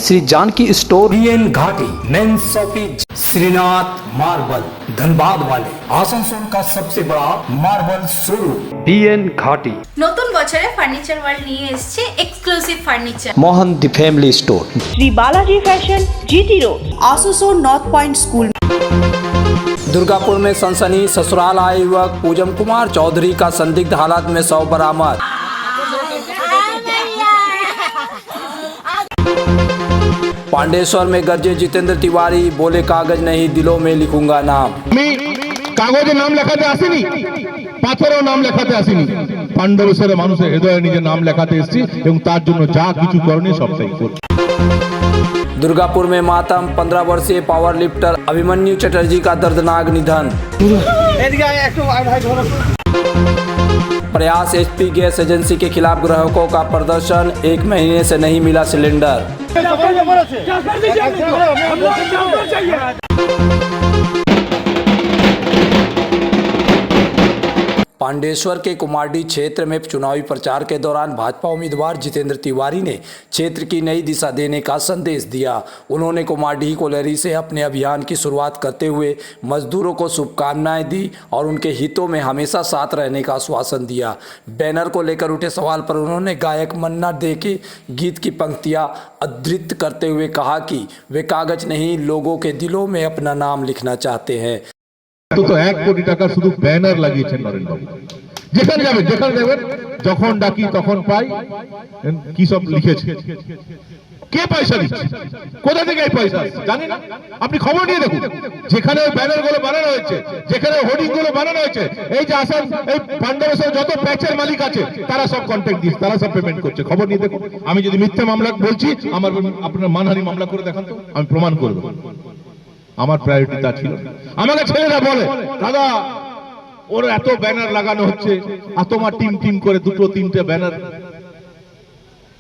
Shri Janaki store, BN Ghati, main shopping, Shrinath marble, Dhanbad वाले, आसनसोल का सबसे बड़ा मार्बल शोरूम। बीएन घाटी। নতুন বছরে ফার্নিচার ওয়ার্ল্ড নিয়ে এসেছে exclusive furniture. Mohan the family store, Shri Balaji fashion, GT road, Asansol North point school. Durgapur में सनसनी, ससुराल आए युवक पूजम कुमार चौधरी का संदिग्ध हालत में शव बरामद। पांडेश्वर में गरजे जितेंद्र तिवारी, बोले कागज नहीं दिलों में लिखूंगा नाम। কাগজে নাম লেখাতে আসিনি, পাথরেও নাম লেখাতে আসিনি, পাণ্ডবেশ্বরে মানুষের হৃদয়ে নিজের নাম লেখাতে এসেছি এবং তার জন্য যা কিছু করণীয় সবটাই করছি। दुर्गापुर में मातम, 15 वर्षीय पावर लिफ्टर अभिमन्यु चटर्जी का दर्दनाक निधन। प्रयास एचपी गैस एजेंसी के खिलाफ ग्राहकों का प्रदर्शन, 1 महीने से नहीं मिला सिलेंडर। पांडेश्वर के कुमारडी क्षेत्र में चुनावी प्रचार के दौरान भाजपा उम्मीदवार जितेंद्र तिवारी ने क्षेत्र की नई दिशा देने का संदेश दिया। उन्होंने कुमारडी कोलेरी से अपने अभियान की शुरुआत करते हुए मजदूरों को शुभकामनाएं दी और उनके हितों में हमेशा साथ रहने का आश्वासन दिया। बैनर को लेकर उठे सवाल पर उन्होंने गायक मन्ना डे के गीत की पंक्तियां उद्धृत करते हुए कहा कि वे कागज नहीं, लोगों के दिलों में अपना नाम लिखना चाहते हैं। তো 1 কোটি টাকা শুধু ব্যানার লাগিয়েছেন নরেন্দ্রবাবু। যেখানে যাবেন যখন ডাকি তখন পাই, কি সব লিখেছে, কে পয়সা দিচ্ছে, কোথা থেকে এই পয়সা আসছে জানি না। আপনি খবর নিয়ে দেখুন, যেখানে ব্যানার গুলো বানানো হয়েছে, যেখানে হোর্ডিং গুলো বানানো হয়েছে, এই যে আসাম এই পাণ্ডবেশ্বর যত প্যাচের মালিক আছে তারা সব কন্ট্যাক্ট দিচ্ছে, তারা সব পেমেন্ট করছে। খবর নিয়ে দেখুন। আমি যদি মিথ্যা মামলা বলছি, আপনার মানহানি মামলা করে দেখান তো, আমি প্রমাণ করে দেবো। আমার প্রায়োরিটি তা ছিল। আমাকে ছেলেরা বলে, দাদা ওর এত ব্যানার লাগানো হচ্ছে, আর তোমার টিম করে 2-3টে ব্যানার।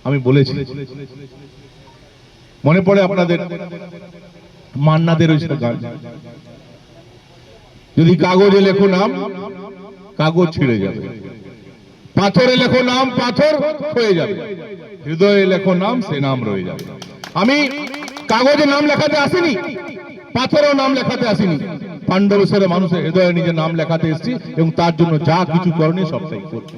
আমি বলেছি, মনে পড়ে আপনাদের মান্নাদের ওই গান, যদি কাগজে লেখো নাম কাগজ ছিঁড়ে যাবে, পাথরে লেখো নাম পাথর হয়ে যাবে, হৃদয়ে লেখো নাম সে নাম রয়ে যাবে। আমি কাগজে নাম লেখাতে আসিনি, পাথরেও নাম লেখাতে আসিনি, পাণ্ডবেশ্বরে মানুষের হৃদয়ে নিজের নাম লেখাতে এসেছি এবং তার জন্য যা কিছু করণীয় সবটাই করছি।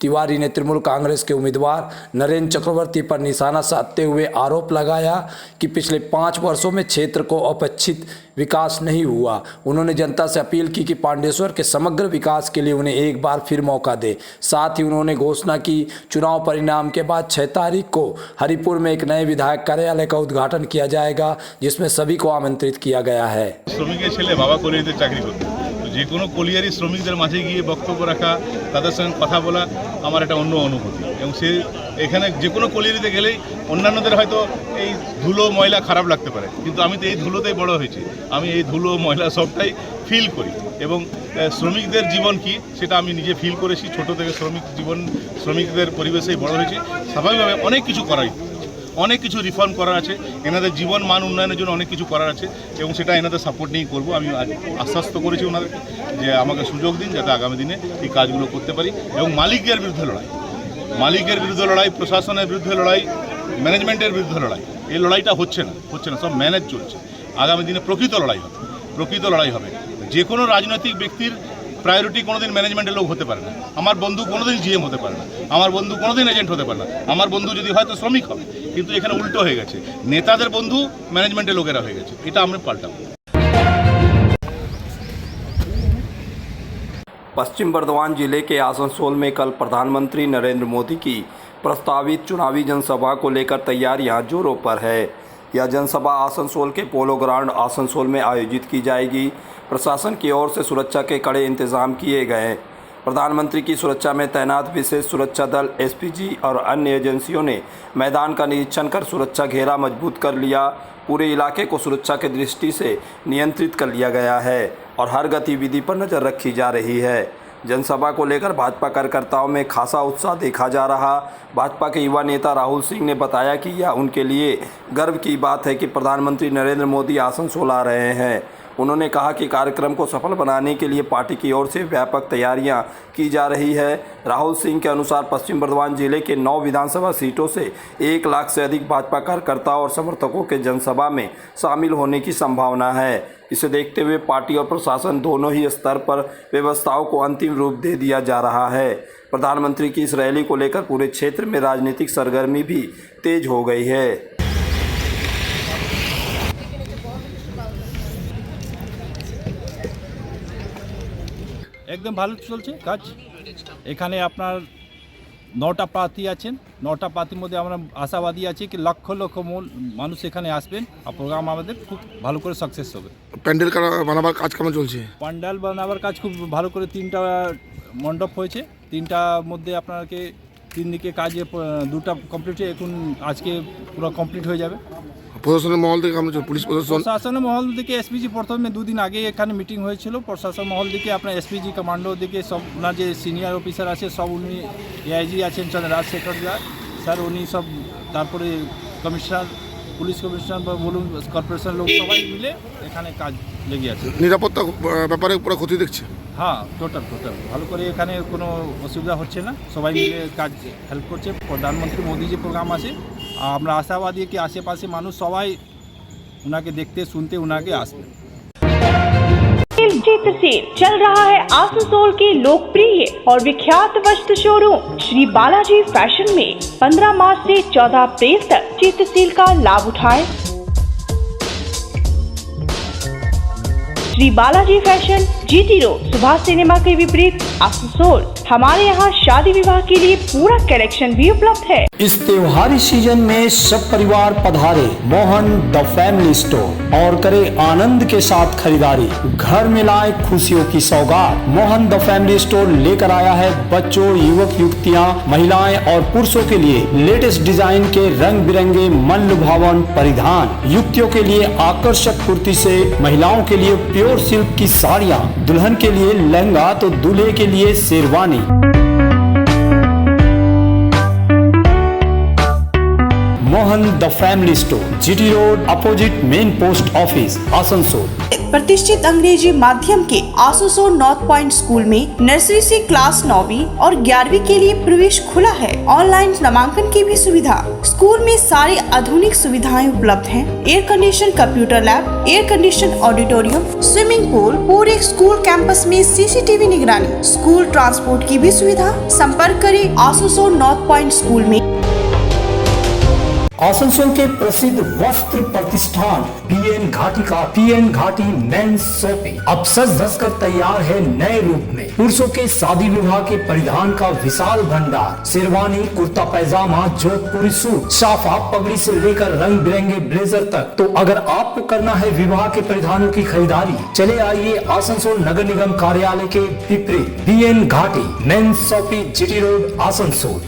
तिवारी ने तृणमूल कांग्रेस के उम्मीदवार नरेंद्र चक्रवर्ती पर निशाना साधते हुए आरोप लगाया कि पिछले 5 वर्षों में क्षेत्र को अपेक्षित विकास नहीं हुआ। उन्होंने जनता से अपील की कि पांडेश्वर के समग्र विकास के लिए उन्हें एक बार फिर मौका दे। साथ ही उन्होंने घोषणा की, चुनाव परिणाम के बाद 6 तारीख को हरिपुर में एक नए विधायक कार्यालय का उद्घाटन किया जाएगा, जिसमें सभी को आमंत्रित किया गया है। শ্রমিকের ছেলে বাবা কলিয়ারিতে চাকরি করতো, যে কোনো কলিয়ারি শ্রমিকদের মাঝে গিয়ে বক্তব্য রাখা, তাদের সঙ্গে কথা বলা আমার একটা অন্য অনুভূতি। এবং সে এখানে যে কোনো কলিয়ারিতে গেলেই অন্যান্যদের হয়তো এই ধুলো ময়লা খারাপ লাগতে পারে, কিন্তু আমি তো এই ধুলোতেই বড় হয়েছি, আমি এই ধুলো ময়লা সবটাই ফিল করি এবং শ্রমিকদের জীবন কি সেটা আমি নিজে ফিল করেছি। ছোট থেকে শ্রমিকদের পরিবেশেই বড় হয়েছি। স্বাভাবিকভাবে অনেক কিছু করাই, অনেক কিছু রিফর্ম করার আছে, এনাদের জীবন মান উন্নয়নের জন্য অনেক কিছু করার আছে এবং সেটা এনাদের সাপোর্ট নিয়েই করবো। আমি আশ্বস্ত করেছি ওনাদেরকে যে আমাকে সুযোগ দিন যাতে আগামী দিনে এই কাজগুলো করতে পারি। এবং মালিকের বিরুদ্ধে লড়াই, প্রশাসনের বিরুদ্ধে লড়াই, ম্যানেজমেন্টের বিরুদ্ধে লড়াই, এই লড়াইটা হচ্ছে না, সব ম্যানেজ চলছে। আগামী দিনে প্রকৃত লড়াই হবে। যে কোনো রাজনৈতিক ব্যক্তির প্রায়োরিটি কোনোদিন ম্যানেজমেন্টের লোক হতে পারে না। আমার বন্ধু কোনোদিন জিএম হতে পারে না, আমার বন্ধু কোনোদিন এজেন্ট হতে পারে না, আমার বন্ধু যদি হয়তো শ্রমিক হবে। কিন্তু এখানে উল্টো হয়ে গেছে, নেতাদের বন্ধু ম্যানেজমেন্টের লোকেরা হয়ে গেছে। এটা আমরা পাল্টাবো। पश्चिम बर्धमान जिले के आसनसोल में कल प्रधानमंत्री नरेंद्र मोदी की प्रस्तावित चुनावी जनसभा को लेकर तैयारियां जोरों पर है। यह जनसभा आसनसोल के पोलो ग्राउंड आसनसोल में आयोजित की जाएगी। प्रशासन की ओर से सुरक्षा के कड़े इंतजाम किए गए हैं। प्रधानमंत्री की सुरक्षा में तैनात विशेष सुरक्षा दल एसपीजी और अन्य एजेंसियों ने मैदान का निरीक्षण कर सुरक्षा घेरा मजबूत कर लिया। पूरे इलाके को सुरक्षा की दृष्टि से नियंत्रित कर लिया गया है और हर गतिविधि पर नज़र रखी जा रही है। जनसभा को लेकर भाजपा कार्यकर्ताओं में खासा उत्साह देखा जा रहा। भाजपा के युवा नेता राहुल सिंह ने बताया कि यह उनके लिए गर्व की बात है कि प्रधानमंत्री नरेंद्र मोदी आसनसोल आ रहे हैं। उन्होंने कहा कि कार्यक्रम को सफल बनाने के लिए पार्टी की ओर से व्यापक तैयारियां की जा रही है। राहुल सिंह के अनुसार पश्चिम बर्धमान जिले के 9 विधानसभा सीटों से 1 लाख से अधिक भाजपा कार्यकर्ताओं और समर्थकों के जनसभा में शामिल होने की संभावना है। इसे देखते हुए पार्टी और प्रशासन दोनों ही स्तर पर व्यवस्थाओं को अंतिम रूप दे दिया जा रहा है। प्रधानमंत्री की इस रैली को लेकर पूरे क्षेत्र में राजनीतिक सरगर्मी भी तेज हो गई है। একদম ভালো চলছে কাজ। এখানে আপনার 9টা প্রার্থী আছেন, 9টা প্রার্থীর মধ্যে আমরা আশাবাদী আছি কি লক্ষ লক্ষ মানুষ এখানে আসবেন আর প্রোগ্রাম আমাদের খুব ভালো করে সাকসেস হবে। প্যান্ডেল বানাবার কাজ কেমন চলছে? প্যান্ডেল বানাবার কাজ খুব ভালো করে 3টা মণ্ডপ হয়েছে, 3টার মধ্যে আপনাকে 3 দিকে কাজে 2টা কমপ্লিট হয়ে এখন আজকে পুরো কমপ্লিট হয়ে যাবে। প্রশাসনের মহল থেকে আমরা পুলিশ প্রশাসনের মহল থেকে এসপিজি প্রথমে 2 দিন আগে এখানে মিটিং হয়েছিল। প্রশাসন মহল থেকে আপনার এসপিজি কমান্ডো দিকে সব ওনার যে সিনিয়র অফিসার আছে সব উনি এআইজি আছেন রাজ সেক্রেটারি স্যার উনি সব, তারপরে কমিশনার পুলিশ কমিশনার বা বলুন কর্পোরেশন লোক সবাই মিলে এখানে কাজ লেগে আছে। নিরাপত্তা ব্যাপারে পুরো ক্ষতি দেখছে? হ্যাঁ, টোটাল ভালো করে এখানে কোনো অসুবিধা হচ্ছে না, সবাই মিলে কাজ হেল্প করছে। প্রধানমন্ত্রী মোদি যে প্রোগ্রাম আছে আমরা আশাবাদী কি আশেপাশে মানুষ সবাই उनाके देखते सुनते उनाके आसपे। चित्र सेल चल रहा है आसनसोल के लोकप्रिय और विख्यात वस्त्र शोरूम श्री बालाजी फैशन में 15 मार्च से 14 अप्रैल तक चित्र सेल का लाभ उठाएं। Shri Balaji fashion GT road Subhash cinema के विपरीत आसनसोल। हमारे यहाँ शादी विवाह के लिए पूरा कलेक्शन भी उपलब्ध है। इस त्योहारी सीजन में सब परिवार पधारे मोहन द फैमिली स्टोर और करे आनंद के साथ खरीदारी। घर में लाए खुशियों की सौगात। मोहन द फैमिली स्टोर लेकर आया है बच्चों, युवक युवतियाँ, महिलाएं और पुरुषों के लिए लेटेस्ट डिजाइन के रंग बिरंगे मन लुभावन परिधान। युवतियों के लिए आकर्षक कुर्ती से, महिलाओं के लिए प्योर सिल्क की साड़ियाँ, दुल्हन के लिए लहंगा तो दूल्हे के लिए sherwani. Mohan the family store GT road opposite main post office Asansol. प्रतिष्ठित अंग्रेजी माध्यम के आसनसोल नॉर्थ पॉइंट स्कूल में नर्सरी से क्लास 9वीं और 11वीं के लिए प्रवेश खुला है। ऑनलाइन नामांकन की भी सुविधा। स्कूल में सारी आधुनिक सुविधाएं उपलब्ध हैं। Air condition computer lab, air condition auditorium, swimming pool, पूरे स्कूल कैंपस में सीसीटीवी निगरानी, स्कूल ट्रांसपोर्ट की भी सुविधा। संपर्क करें आसनसोल नॉर्थ पॉइंट स्कूल में। आसनसोल के प्रसिद्ध वस्त्र प्रतिष्ठान पीएन घाटी का पीएन घाटी मेंस शॉपिंग अब सज धज कर तैयार है नए रूप में। पुरुषों के शादी विवाह के परिधान का विशाल भंडार, शेरवानी, कुर्ता पैजामा, जोधपुरी सूट, साफा, पगड़ी से लेकर रंग बिरंगे ब्लेजर तक। तो अगर आपको करना है विवाह के परिधानों की खरीदारी, चले आइए आसनसोल नगर निगम कार्यालय के विपरीत पीएन घाटी men's shopping GT road Asansol.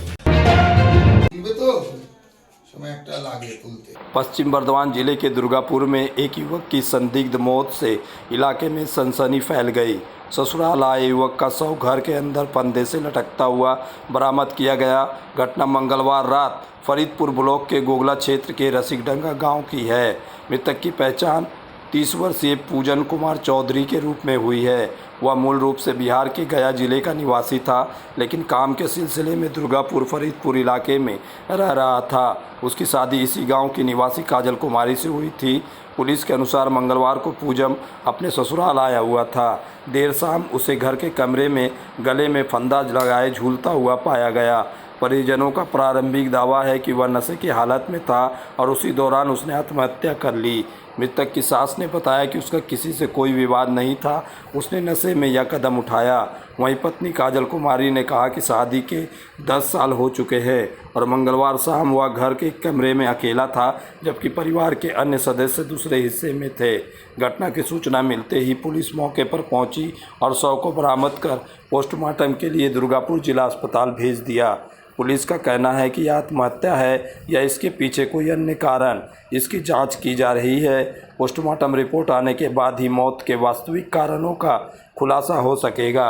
Paschim Bardhaman जिले के दुर्गापुर में एक युवक की संदिग्ध मौत से इलाके में सनसनी फैल गई। ससुराल आए युवक का शव घर के अंदर फंदे से लटकता हुआ बरामद किया गया। घटना मंगलवार रात फरीदपुर ब्लॉक के गोगला क्षेत्र के रसिकडंगा गांव की है। मृतक की पहचान 30 वर्षीय पूजन कुमार चौधरी के रूप में हुई है। वह मूल रूप से बिहार के गया जिले का निवासी था, लेकिन काम के सिलसिले में दुर्गापुर फरीदपुर इलाके में रह रहा था। उसकी शादी इसी गांव की निवासी काजल कुमारी से हुई थी। पुलिस के अनुसार मंगलवार को पूजम अपने ससुराल आया हुआ था। देर शाम उसे घर के कमरे में गले में फंदा लगाए झूलता हुआ पाया गया। परिजनों का प्रारंभिक दावा है कि वह नशे की हालत में था और उसी दौरान उसने आत्महत्या कर ली। मृतक की सास ने बताया कि उसका किसी से कोई विवाद नहीं था, उसने नशे में यह कदम उठाया। वहीं पत्नी काजल कुमारी ने कहा कि शादी के 10 साल हो चुके हैं और मंगलवार शाम वह घर के कमरे में अकेला था, जबकि परिवार के अन्य सदस्य दूसरे हिस्से में थे। घटना की सूचना मिलते ही पुलिस मौके पर पहुंची और शव को बरामद कर पोस्टमार्टम के लिए दुर्गापुर जिला अस्पताल भेज दिया। पुलिस का कहना है कि यह आत्महत्या है या इसके पीछे कोई अन्य कारण, इसकी जांच की जा रही है। पोस्टमार्टम रिपोर्ट आने के बाद ही मौत के वास्तविक कारणों का खुलासा हो सकेगा।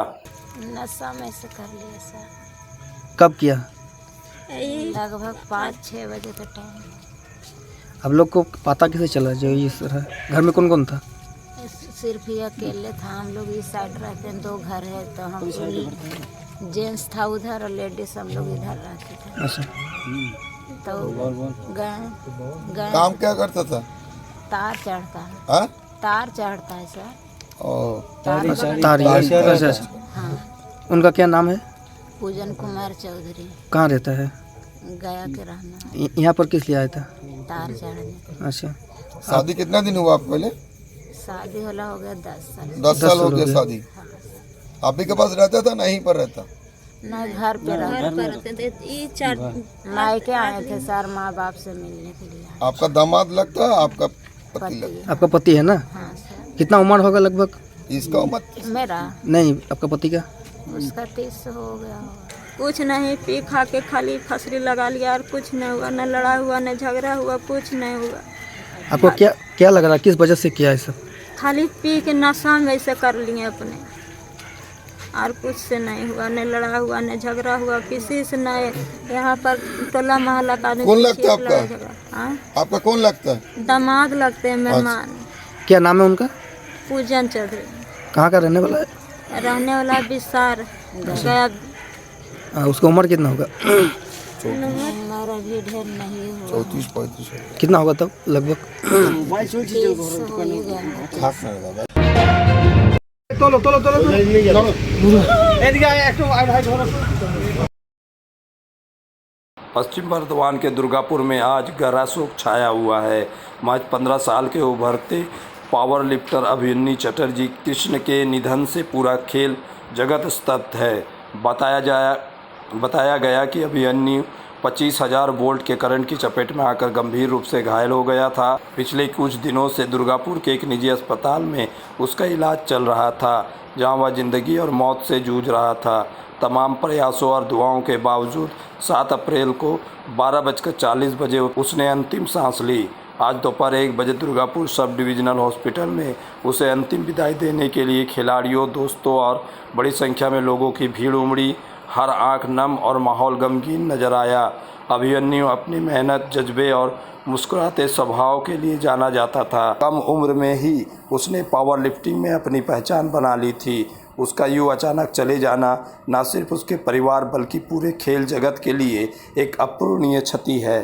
नशा में से कर लिया सर। कब किया? लगभग 5-6 बजे का टाइम। आप लोग को पता कैसे चला जो इस तरह? घर में कौन कौन था? सिर्फ ये अकेले था, हम लोग इस साइड रहते हैं, 2 घर है, तो हम जेंट्स था उधर और लेडीज हम लोग इधर रहते थे। तो गए काम क्या करता था? तार चढ़ता है। हाँ? तार चढ़ता है सर। हाँ। उनका क्या नाम है? पूजन कुमार चौधरी। कहाँ रहता है? गया के रहना। यहाँ पर किस लिए आया था? तार चढ़ने। अच्छा, शादी कितना दिन हुआ आपको पहले? शादी होला हो गया 10 साल। 10 साल हो गया शादी। आप ही के पास रहता था ना, यहीं पर रहता? नहीं, घर पे रहते थे। मायके आए थे सर माँ बाप से मिलने के लिए। आपका दामाद लगता है? आपका पति लगता है? आपका पति है ना? हाँ सर। कितना उम्र होगा लगभग? इसका उम्र? मेरा? नहीं, आपका पति का? उसका 30 हो गया होगा। कुछ नहीं, पी खा के खाली फसरी लगा लिया और कुछ नहीं हुआ, न लड़ा हुआ न झगड़ा हुआ, कुछ नहीं हुआ। आपको क्या लग रहा है, किस वजह से किया है सब? खाली पी के नशा में ऐसे कर लिए अपने, और कुछ से नहीं हुआ, न लड़ा हुआ न झगड़ा हुआ किसी से नहीं। यहाँ पर टोला मोहल्ला का कौन लगता है आपका? आपका कौन लगता है? दामाद लगते हैं, मेहमान। क्या नाम है उनका? पूजन चौधरी। कहाँ का रहने वाला है? रहने वाला विसार गया। उसका उम्र कितना होगा? हमारा भी ढेर नहीं हुआ। 34-35। कितना होगा तब लगभग? 30 हो ही गया। पश्चिम बर्धमान के दुर्गापुर में आज गहरा शोक छाया हुआ है। महज 15 साल के उभरते पावर लिफ्टर अभिमन्यु चटर्जी कृष्ण के निधन से पूरा खेल जगत स्तब्ध है। बताया गया कि अभिमन्यु 25,000 वोल्ट के करंट की चपेट में आकर गंभीर रूप से घायल हो गया था। पिछले कुछ दिनों से दुर्गापुर के एक निजी अस्पताल में उसका इलाज चल रहा था, जहां वह जिंदगी और मौत से जूझ रहा था। तमाम प्रयासों और दुआओं के बावजूद 7 अप्रैल को 12:40 बजे उसने अंतिम सांस ली। आज दोपहर 1 बजे दुर्गापुर सब डिविजनल हॉस्पिटल में उसे अंतिम विदाई देने के लिए खिलाड़ियों, दोस्तों और बड़ी संख्या में लोगों की भीड़ उमड़ी। हर आंख नम और माहौल गमगीन नजर आया। अभिमन्यु अपनी मेहनत, जज्बे और मुस्कुराते स्वभाव के लिए जाना जाता था। कम उम्र में ही उसने पावर लिफ्टिंग में अपनी पहचान बना ली थी। उसका यूँ अचानक चले जाना न सिर्फ उसके परिवार बल्कि पूरे खेल जगत के लिए एक अपूरणीय क्षति है।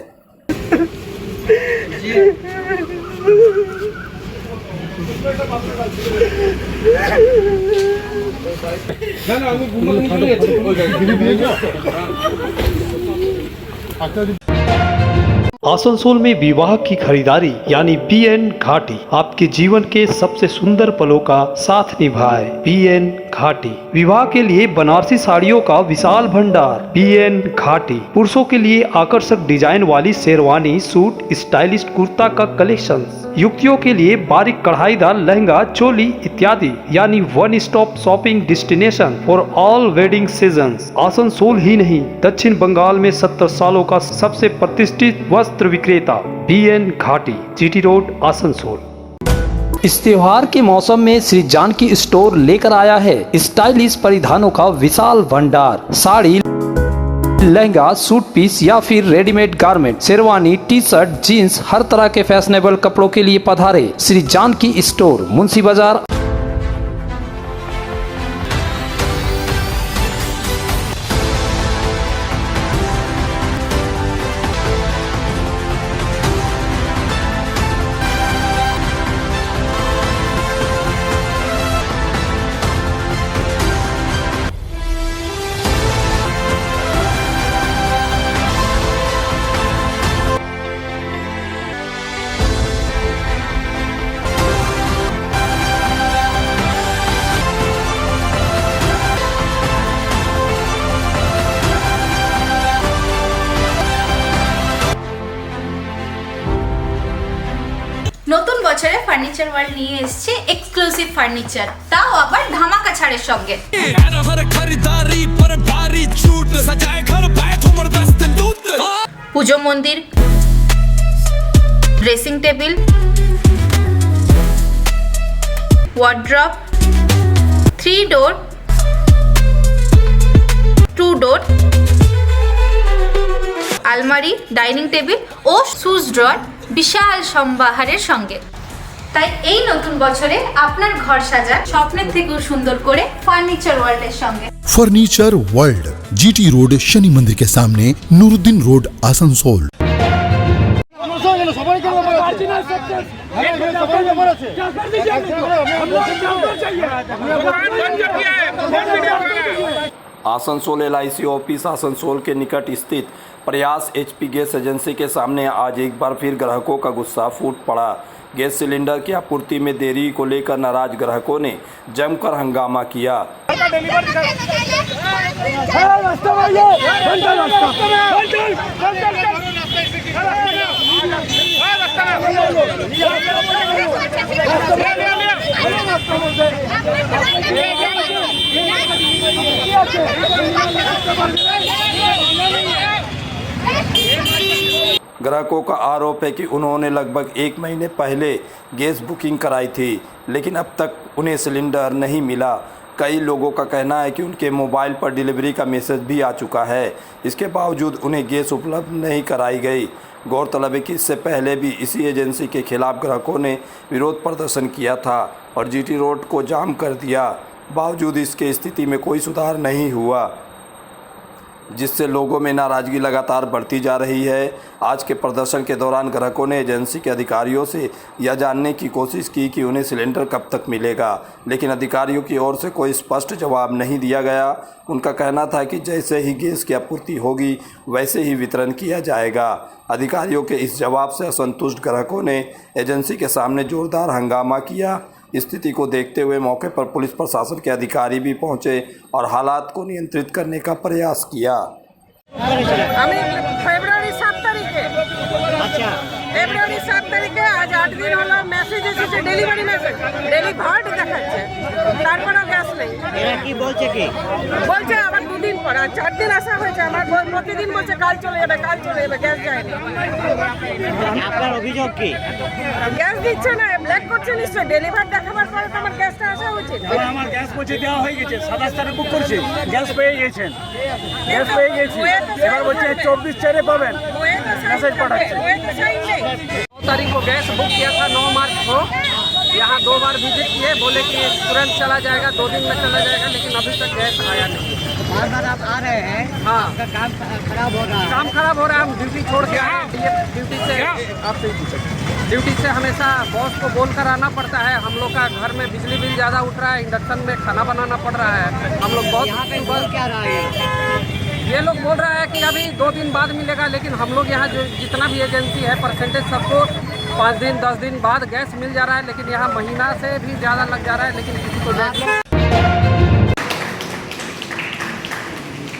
आसनसोल में विवाह की खरीदारी यानी BN घाटी आपके जीवन के सबसे सुंदर पलों का साथ निभाए। BN घाटी विवाह के लिए बनारसी साड़ियों का विशाल भंडार। BN घाटी पुरुषों के लिए आकर्षक डिजाइन वाली शेरवानी, सूट, स्टाइलिश कुर्ता का कलेक्शन, युवतियों के लिए बारीक कढ़ाईदार लहंगा, चोली इत्यादि, यानी one stop shopping destination for all wedding seasons. Asansol ही नहीं, दक्षिण बंगाल में 70 सालों का सबसे प्रतिष्ठित वस्त्र विक्रेता BN घाटी, GT रोड, आसनसोल। इस त्योहार के मौसम में श्री जानकी स्टोर लेकर आया है स्टाइलिश परिधानों का विशाल भंडार। साड़ी, लहंगा, सूट पीस या फिर readymade garment, sherwani, T shirt, jeans, हर तरह के फैशनेबल कपड़ों के लिए पधारे श्री जानकी स्टोर, मुंशी बाजार। নতুন বছরে ফার্নিচার ওয়ার্ল্ড নিয়ে এসেছে এক্সক্লুসিভ ফার্নিচার, তাও আবার ধামাকা ছাড়ের সঙ্গে। পুজো মন্দির, ড্রেসিং টেবিল, ওয়ার্ড্রপ, 3 ডোর, 2 ডোর, আলমারি, ডাইনিং টেবিল ও শুজ ড্রয়ার বিশাল সম্ভারের সঙ্গে। তাই এই নতুন বছরে আপনার ঘর সাজান স্বপ্নের থেকেও সুন্দর করে ফার্নিচার ওয়ার্ল্ডের সঙ্গে। Furniture world, GT road, Shani मंदिर के सामने, Nooruddin road, Asansol. Asansol LIC office Asansol के निकट स्थित प्रयास HP गैस एजेंसी के सामने आज एक बार फिर ग्राहकों का गुस्सा फूट पड़ा। गैस सिलेंडर की आपूर्ति में देरी को लेकर नाराज ग्राहकों ने जमकर हंगामा किया। ग्राहकों का आरोप है कि उन्होंने लगभग 1 महीने पहले गैस बुकिंग कराई थी, लेकिन अब तक उन्हें सिलेंडर नहीं मिला। कई लोगों का कहना है कि उनके मोबाइल पर डिलीवरी का मैसेज भी आ चुका है, इसके बावजूद उन्हें गैस उपलब्ध नहीं कराई गई। गौरतलब है कि इससे पहले भी इसी एजेंसी के खिलाफ ग्राहकों ने विरोध प्रदर्शन किया था और GT रोड को जाम कर दिया। बावजूद इसके स्थिति में कोई सुधार नहीं हुआ, जिससे लोगों में नाराज़गी लगातार बढ़ती जा रही है। आज के प्रदर्शन के दौरान ग्राहकों ने एजेंसी के अधिकारियों से यह जानने की कोशिश की कि उन्हें सिलेंडर कब तक मिलेगा, लेकिन अधिकारियों की ओर से कोई स्पष्ट जवाब नहीं दिया गया। उनका कहना था कि जैसे ही गैस की आपूर्ति होगी वैसे ही वितरण किया जाएगा। अधिकारियों के इस जवाब से असंतुष्ट ग्राहकों ने एजेंसी के सामने जोरदार हंगामा किया। स्थिति को देखते हुए मौके पर पुलिस प्रशासन के अधिकारी भी पहुंचे और हालात को नियंत्रित करने का प्रयास किया। फेब्रुआरी 7 तारीखे ফেব্রুয়ারি 7 তারিখে আজ 8 দিন হলো মেসেজ এসেছে, ডেলিভারি মেসেজ, ডেলিভার্ড দেখাচ্ছে, তারপরেও গ্যাস নেই। এরা কি বলছে কি বলছে আবার 2 দিন পর, আর 4 দিন আসা হয়েছে, আমার প্রতিদিন বলছে কাল চলে যাবে, কাল চলে যাবে, গ্যাস যায়নি। আপনার অভিযোগ কি? গ্যাস দিচ্ছে না, ব্ল্যাক করছে নিশ্চয়, ডেলিভার্ড দেখাবার পরে তো আমার গ্যাসটা আসা উচিত। আমার গ্যাস পৌঁছে দেওয়া হয়ে গেছে, 27 তারিখে বুক করছি, গ্যাস পেয়ে গেছেন, গ্যাস পেয়ে গেছি, এবার বলছে 24/4 পাবেন, মেসেজ পাঠাচ্ছে। 9 तारीख को गैस बुक किया था, 9 मार्च को, यहाँ 2 बार विजिट किए, बोले कि तुरंत चला जाएगा, 2 दिन में चला जाएगा, लेकिन अभी तक गैस आया नहीं। बार आप आ रहे हैं, हाँ, काम खराब हो रहा है, काम खराब हो रहा है। हम ड्यूटी छोड़ के आए, ड्यूटी से हमेशा बॉस को बोल कर आना पड़ता है। हम लोग का घर में बिजली बिल ज़्यादा उठ रहा है, इंडक्शन में खाना बनाना पड़ रहा है। हम लोग बहुत क्या रहा है, ये लोग बोल रहा है कि अभी 2 दिन बाद मिलेगा, लेकिन हम लोग यहाँ जो जितना भी एजेंसी है परसेंटेज सबको 5 दिन 10 दिन बाद गैस मिल जा रहा है, लेकिन यहाँ महीना से भी ज़्यादा लग जा रहा है, लेकिन किसी को गैस।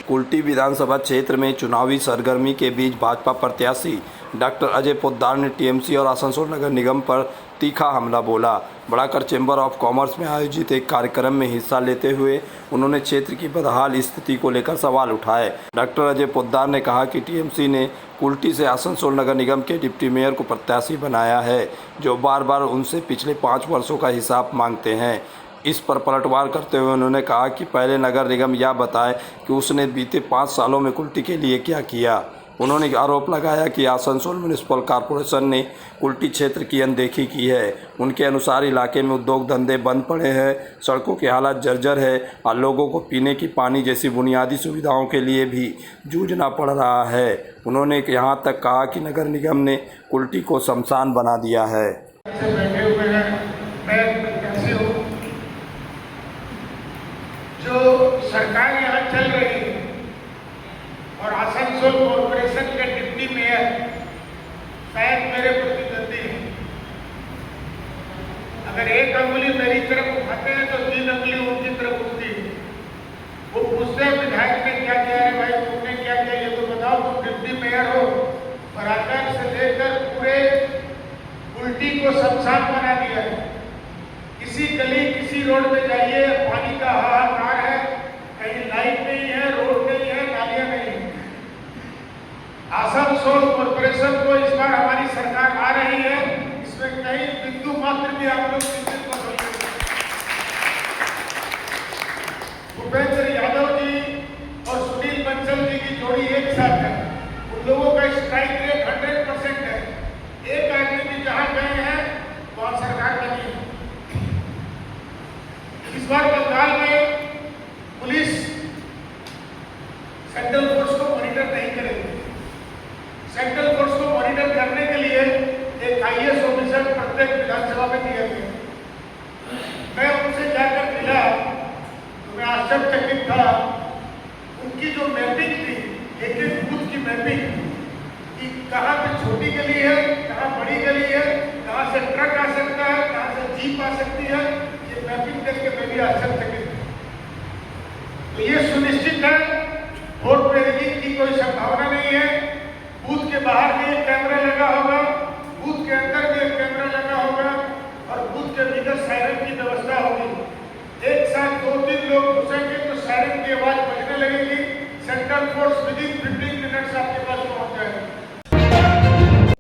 कुल्टी विधानसभा क्षेत्र में चुनावी सरगर्मी के बीच भाजपा प्रत्याशी डॉक्टर अजय पोद्दार ने TMC और आसनसोल नगर निगम पर तीखा हमला बोला। बढ़ाकर चैम्बर ऑफ कॉमर्स में आयोजित एक कार्यक्रम में हिस्सा लेते हुए उन्होंने क्षेत्र की बदहाल स्थिति को लेकर सवाल उठाए। डॉक्टर अजय पोद्दार ने कहा कि TMC ने कुल्टी से आसनसोल नगर निगम के डिप्टी मेयर को प्रत्याशी बनाया है, जो बार बार उनसे पिछले 5 वर्षों का हिसाब मांगते हैं। इस पर पलटवार करते हुए उन्होंने कहा कि पहले नगर निगम यह बताए कि उसने बीते 5 सालों में कुल्टी के लिए क्या किया। उन्होंने आरोप लगाया कि आसनसोल म्यूनिसिपल कॉरपोरेशन ने कुल्टी क्षेत्र की अनदेखी की है। उनके अनुसार इलाके में उद्योग धंधे बंद पड़े हैं, सड़कों की हालत जर्जर है और लोगों को पीने की पानी जैसी बुनियादी सुविधाओं के लिए भी जूझना पड़ रहा है। उन्होंने यहाँ तक कहा कि नगर निगम ने कुल्टी को शमशान बना दिया है। जो सरकार यहाँ चल रही है और आसनसोल कॉर्पोरेशन के डिप्टी मेयर शायद मेरे प्रतिद्वंदी हैं। अगर एक अंगुली मेरी तरफ उठाते हैं तो 3 अंगुली उनकी तरफ उठती है। वो पूछते हैं विधायक ने क्या किया है, भाई तुमने क्या किया ये तो बताओ, तुम डिप्टी मेयर हो, बराबर से लेकर पूरे कुल्टी को शमशान बना दिया है। किसी गली किसी रोड में जाइए, पानी का हाहाकार है, कहीं लाइट नहीं है, रोड नहीं है, नालियां नहीं है। आसनसोल कॉर्पोरेशन को इस बार हमारी सरकार आ रही है, इसमें कहीं बिंदु मात्र भी आप लोग चिंतित मत होइए। भूपेंद्र यादव जी और सुनील बंसल जी की जोड़ी एक साथ है, उन लोगों का स्ट्राइक रेट 100% है। एक आदमी भी जहां गए हैं वहां सरकार के बार बंगाल में पुलिस सेंट्रल फोर्स को मॉनिटर नहीं करेगी। सेंट्रल फोर्स को मॉनिटर करने के लिए एक IAS ऑफिसर प्रत्येक विधानसभा में दिए गए। मैं उनसे जाकर मिला तो मैं आश्चर्यचकित था। उनकी जो मैपिंग थी, एक एक बूथ की मैपिंग कि कहाँ पे छोटी गली है, कहाँ बड़ी गली है, कहाँ से ट्रक आ सकता है, कहाँ से जीप आ सकती है, ये मैपिंग करके मैं भी आश्चर्यचकित हूं। तो ये सुनिश्चित है वोट रेगिंग की कोई संभावना नहीं है। बूथ के बाहर भी एक कैमरा लगा होगा, बूथ के अंदर भी एक कैमरा लगा होगा और बूथ के भीतर सायरन की व्यवस्था होगी। एक साथ 2-3 लोग घुसेंगे तो सायरन की आवाज बजने लगेगी। सेंट्रल फोर्स विदिन 15 मिनट्स आपके पास पहुंच जाएगा।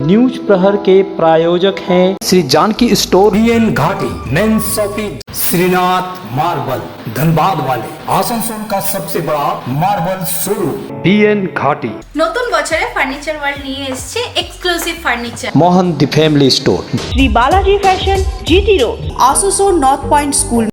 न्यूज प्रहर के प्रायोजक हैं Shri Janaki store, PN Ghati, men's shopping, Shrinath marble, Dhanbad वाले, आसनसोल का सबसे बड़ा मार्बल शोरूम। BN ঘাটি। নতুন বছরে ফার্নিচার ওয়ার্ল্ড নিয়ে এসেছে exclusive furniture. Mohan the family store, Shri Balaji fashion, GT road, Asansol north point school.